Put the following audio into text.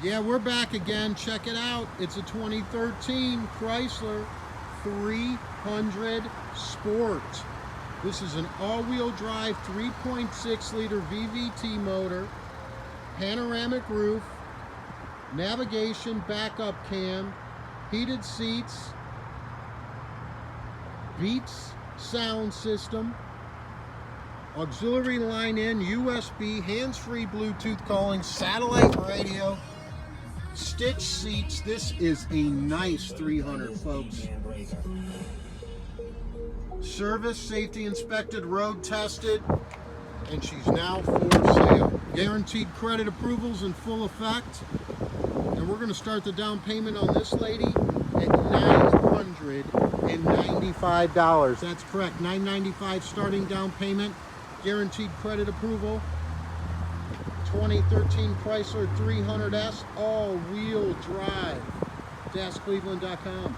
Yeah, we're back again. Check it out. It's a 2013 Chrysler 300 Sport. This is an all-wheel drive 3.6 liter VVT motor, panoramic roof, navigation backup cam, heated seats, Beats sound system, auxiliary line in, USB, hands-free Bluetooth calling, satellite radio, stitch seats. This is a nice 300, folks. Service, safety inspected, road tested, and she's now for sale. Guaranteed credit approvals in full effect. And we're going to start the down payment on this lady at $995. That's correct, $995 starting down payment. Guaranteed credit approval. 2013 Chrysler 300S all-wheel drive. DasCleveland.com.